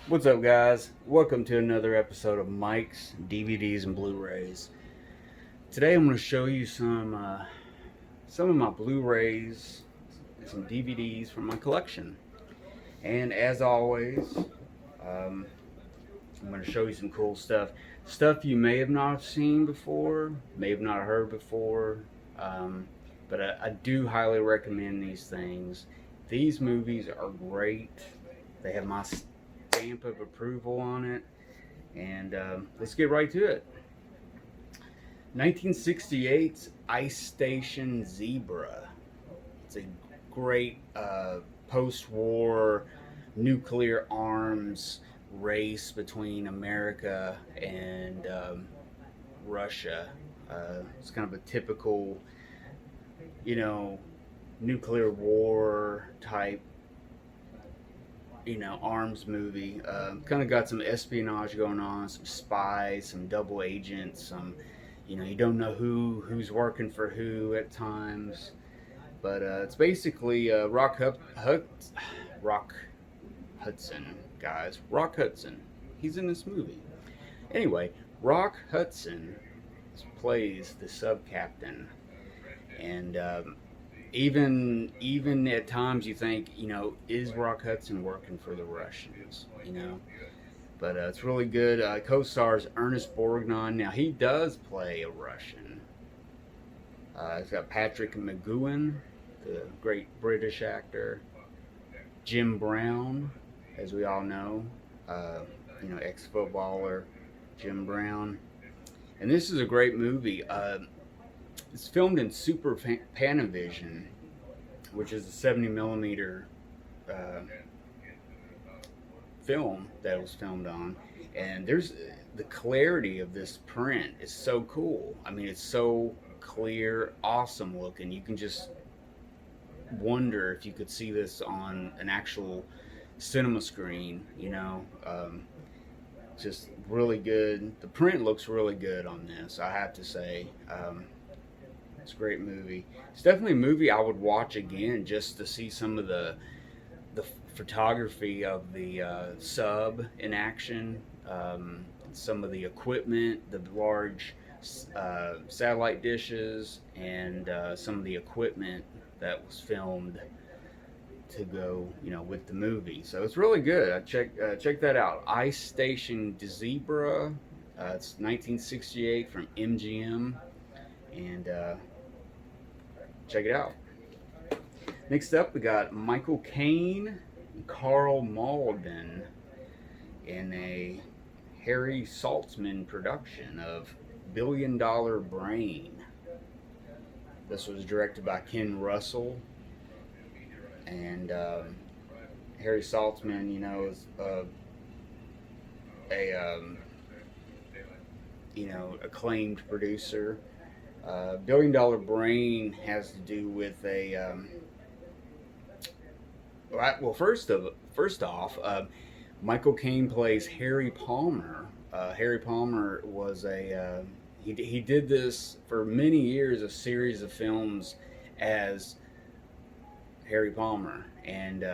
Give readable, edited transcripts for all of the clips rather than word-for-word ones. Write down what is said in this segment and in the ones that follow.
What's up, guys? Welcome to another episode of Mike's DVDs and Blu-rays. Today, I'm going to show you some of my Blu-rays and some DVDs from my collection. And as always, um, I'm going to show you some cool stuff you may have not seen before, may have not heard before. Um, but I do highly recommend these things. These movies are great. They have my stamp of approval on it. And let's get right to it. 1968's Ice Station Zebra. It's a great post war nuclear arms race between America and Russia. It's kind of a typical, you know, nuclear war type arms movie. Kind of got some espionage going on, some spies, some double agents, some, you don't know who's working for who at times. But it's basically Rock Hudson, guys. Rock Hudson. He's in this movie. Anyway, Rock Hudson plays the sub captain, and even at times you think, is Rock Hudson working for the Russians? But it's really good. Co-stars Ernest Borgnine. Now he does play a Russian. It's got Patrick McGoohan, the great British actor. Jim Brown, as we all know, uh, ex-footballer Jim Brown. And this is a great movie. It's filmed in Super Panavision, which is a 70 millimeter uh, film that it was filmed on. And there's the clarity of this print is so cool. I mean, it's so clear, awesome looking. You can just wonder if you could see this on an actual cinema screen. Just really good. The print looks really good on this, I have to say. It's a great movie. It's definitely a movie I would watch again just to see some of the photography of the sub in action, some of the equipment, the large satellite dishes, and some of the equipment that was filmed to go, with the movie. So it's really good. Check that out. Ice Station Zebra. It's 1968 from MGM, and check it out. Next up, we got Michael Caine and Carl Malden in a Harry Saltzman production of Billion Dollar Brain. This was directed by Ken Russell, and Harry Saltzman, is a acclaimed producer. Billion Dollar Brain has to do with a well, first off, Michael Caine plays Harry Palmer. Harry Palmer was he did this for many years, a series of films as Harry Palmer, and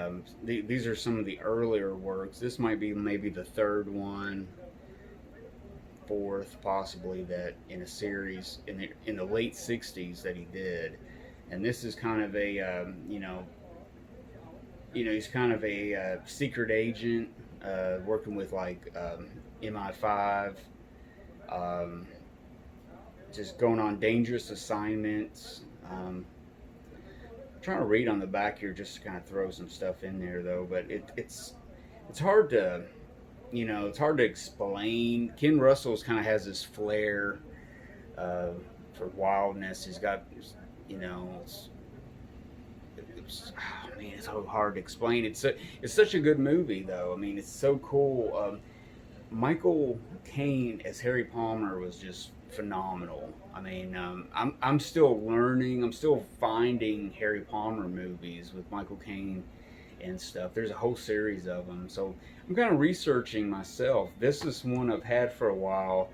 these are some of the earlier works. This might be maybe the third one, fourth possibly, that in a series in the late '60s that he did. And this is kind of a he's kind of a secret agent, working with like MI5, um, just going on dangerous assignments. I'm trying to read on the back here just to kind of throw some stuff in there though, but it's hard to it's hard to explain. Ken Russell's kind of has this flair uh, for wildness. He's got you know oh man, it's so hard to explain. It's such a good movie though. I mean, it's so cool. Michael Caine as Harry Palmer was just phenomenal. I mean, I'm still learning. I'm still finding Harry Palmer movies with Michael Caine and stuff. There's a whole series of them, so I'm kind of researching myself. This is one I've had for a while,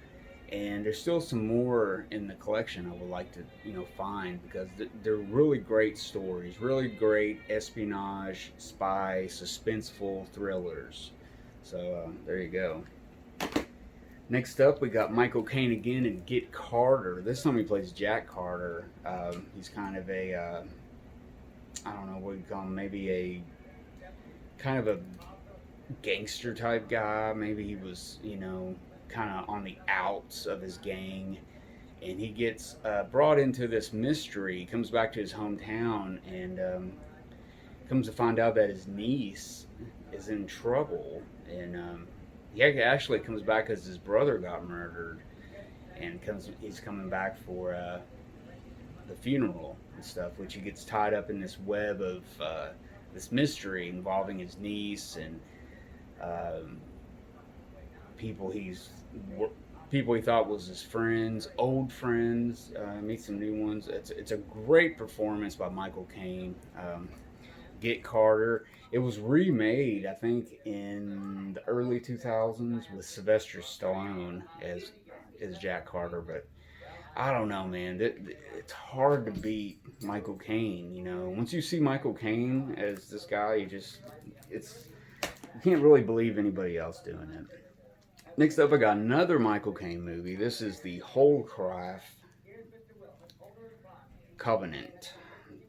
and there's still some more in the collection I would like to find, because they're really great stories, really great espionage, spy, suspenseful thrillers. So there you go. Next up, we got Michael Caine again in Get Carter. This time he plays Jack Carter. He's kind of a, I don't know what you call him, maybe a kind of a gangster type guy. Maybe he was, kind of on the outs of his gang. And he gets brought into this mystery. He comes back to his hometown and comes to find out that his niece is in trouble. And he actually comes back because his brother got murdered. And he's coming back for the funeral and stuff, which he gets tied up in this web of this mystery involving his niece and um, people people he thought was his friends, old friends. Meet some new ones. It's a great performance by Michael Caine. Get Carter. It was remade, I think, in the early 2000s with Sylvester Stallone as Jack Carter, but I don't know, man. It's hard to beat Michael Caine. Once you see Michael Caine as this guy, you can't really believe anybody else doing it. Next up, I got another Michael Caine movie. This is the Holcraft Covenant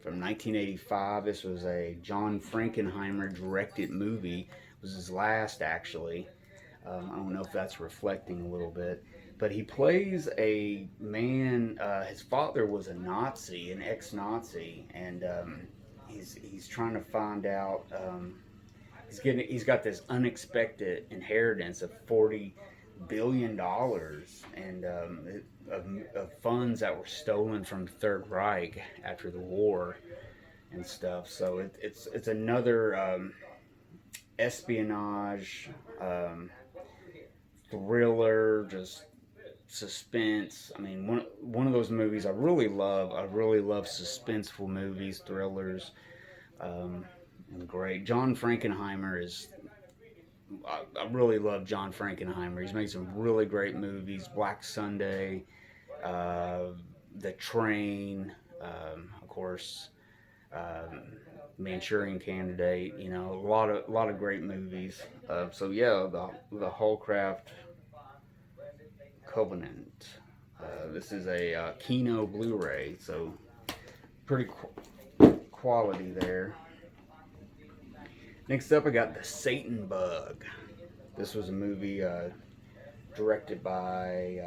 from 1985. This was a John Frankenheimer directed movie. It was his last, actually. I don't know if that's reflecting a little bit. But he plays a man. His father was a Nazi, an ex-Nazi, and he's trying to find out. He's got this unexpected inheritance of $40 billion and of funds that were stolen from the Third Reich after the war and stuff. So it's another espionage thriller, just suspense. I mean, one of those movies I really love. I really love suspenseful movies, thrillers, and great. John Frankenheimer is. I really love John Frankenheimer. He's made some really great movies. Black Sunday, uh, The Train, of course, Manchurian Candidate. A lot of great movies. So yeah, the Holcraft Covenant. This is a Kino Blu-ray, so pretty quality there. Next up, I got The Satan Bug. This was a movie directed by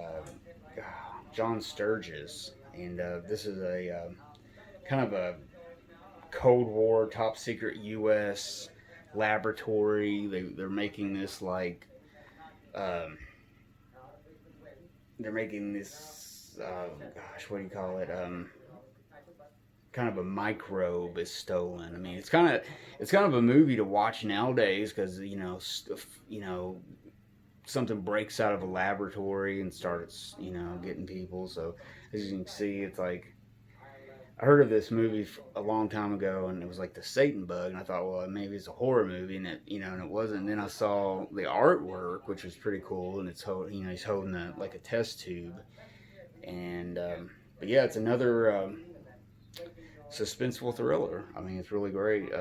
John Sturges, and this is a kind of a Cold War, top secret U.S. laboratory. They're making this like. They're making this, what do you call it? Kind of a microbe is stolen. I mean, it's kind of a movie to watch nowadays because something breaks out of a laboratory and starts getting people. So as you can see, it's like I heard of this movie a long time ago, and it was like The Satan Bug, and I thought, well, maybe it's a horror movie, and it wasn't. And then I saw the artwork, which was pretty cool, and he's holding like a test tube, and but yeah, it's another suspenseful thriller. I mean, it's really great. It's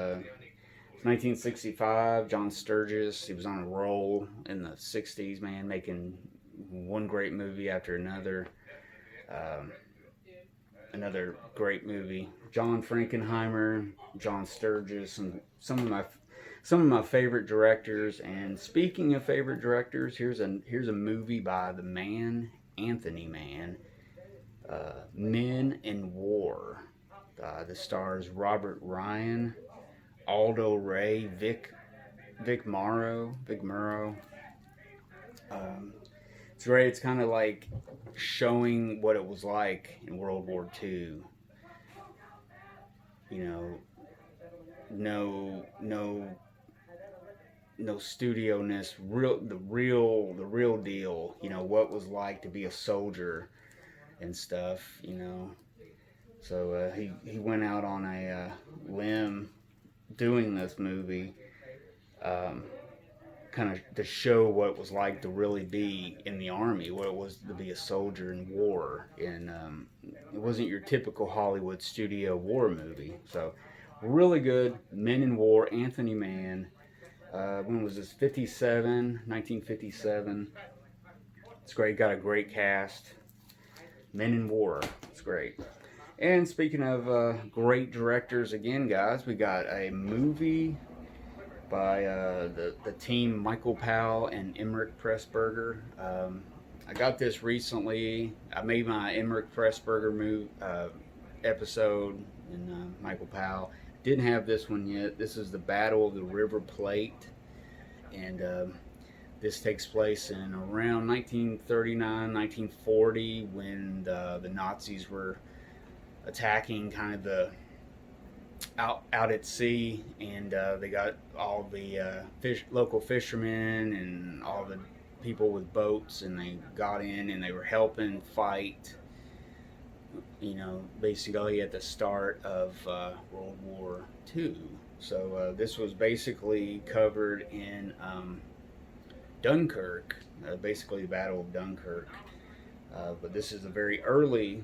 1965. John Sturges. He was on a roll in the 60s, man, making one great movie after another. Another great movie. John Frankenheimer, John Sturges, and some of my favorite directors. And speaking of favorite directors, here's a movie by the man Anthony Mann, Men in War. This stars Robert Ryan, Aldo Ray, Vic Morrow. It's great. It's kind of like showing what it was like in World War II. No studio-ness. The real deal. What it was like to be a soldier and stuff. So he went out on a limb doing this movie, kind of to show what it was like to really be in the army, what it was to be a soldier in war. And it wasn't your typical Hollywood studio war movie. So really good. Men in War, Anthony Mann. When was this? 1957. It's great. Got a great cast. Men in War. It's great. And speaking of great directors, again, guys, we got a movie by the team Michael Powell and Emmerich Pressburger. I got this recently. I made my Emmerich Pressburger episode and Michael Powell. Didn't have this one yet. This is the Battle of the River Plate, and this takes place in around 1939, 1940, when the Nazis were attacking kind of the out at sea, and they got all the local fishermen and all the people with boats, and they got in and they were helping fight. Basically at the start of World War II. So this was basically covered in Dunkirk, basically the Battle of Dunkirk. But this is a very early,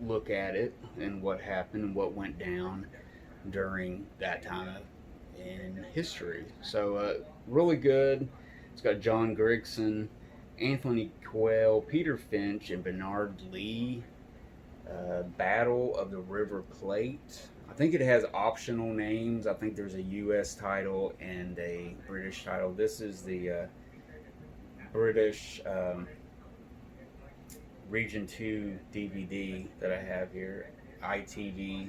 look at it and what happened and what went down during that time in history. So really good. It's got John Grigson, Anthony Quayle, Peter Finch, and Bernard Lee. Battle of the River Plate. I think it has optional names. I think there's a U.S. title and a British title. This is the British Region 2 DVD that I have here, ITV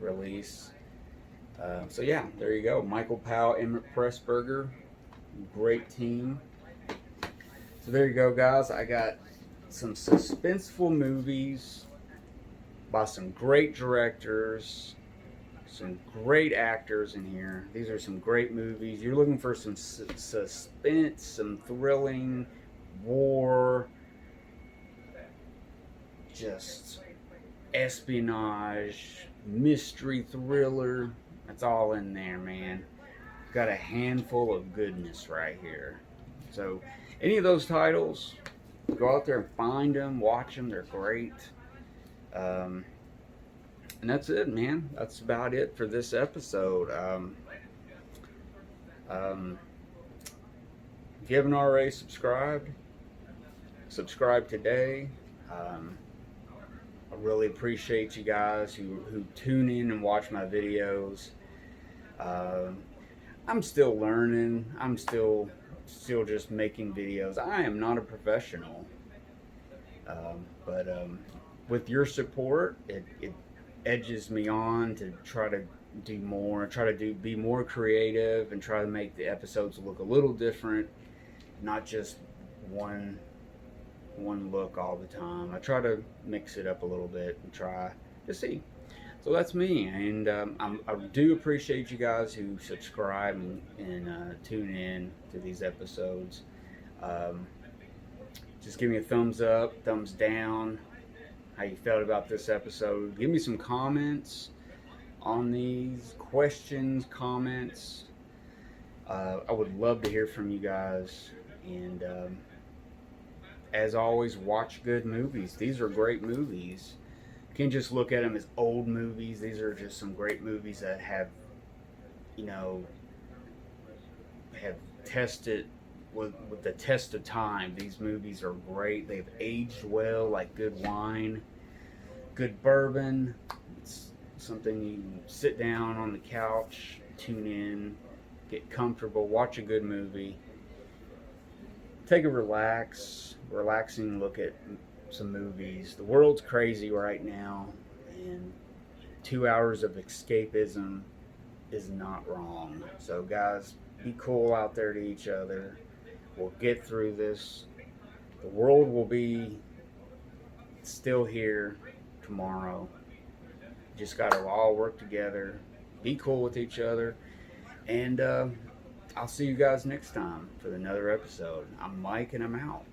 release. So yeah, there you go. Michael Powell, Emmerich Pressburger, great team. So there you go, guys. I got some suspenseful movies by some great directors, some great actors in here. These are some great movies. You're looking for some suspense, some thrilling, war, just espionage, mystery thriller. That's all in there, man. Got a handful of goodness right here. So any of those titles, go out there and find them, watch them. They're great. And that's it, man. That's about it for this episode. If you haven't already subscribed, subscribe today. I really appreciate you guys who tune in and watch my videos. I'm still learning. I'm still just making videos. I am not a professional. But with your support, it edges me on to try to do more, be more creative, and try to make the episodes look a little different, not just one look all the time. I try to mix it up a little bit and try to see. So that's me, and I do appreciate you guys who subscribe and tune in to these episodes. Just give me a thumbs up, thumbs down, how you felt about this episode. Give me some comments on these, questions, comments. I would love to hear from you guys. And as always, watch good movies. These are great movies. You can't just look at them as old movies. These are just some great movies that have tested with the test of time. These movies are great. They've aged well, like good wine, good bourbon. It's something you can sit down on the couch, tune in, get comfortable, watch a good movie, take a relaxing look at some movies. The world's crazy right now, and 2 hours of escapism is not wrong. So guys, be cool out there to each other. We'll get through this. The world will be still here tomorrow. Just got to all work together, be cool with each other, and I'll see you guys next time for another episode. I'm Mike, and I'm out.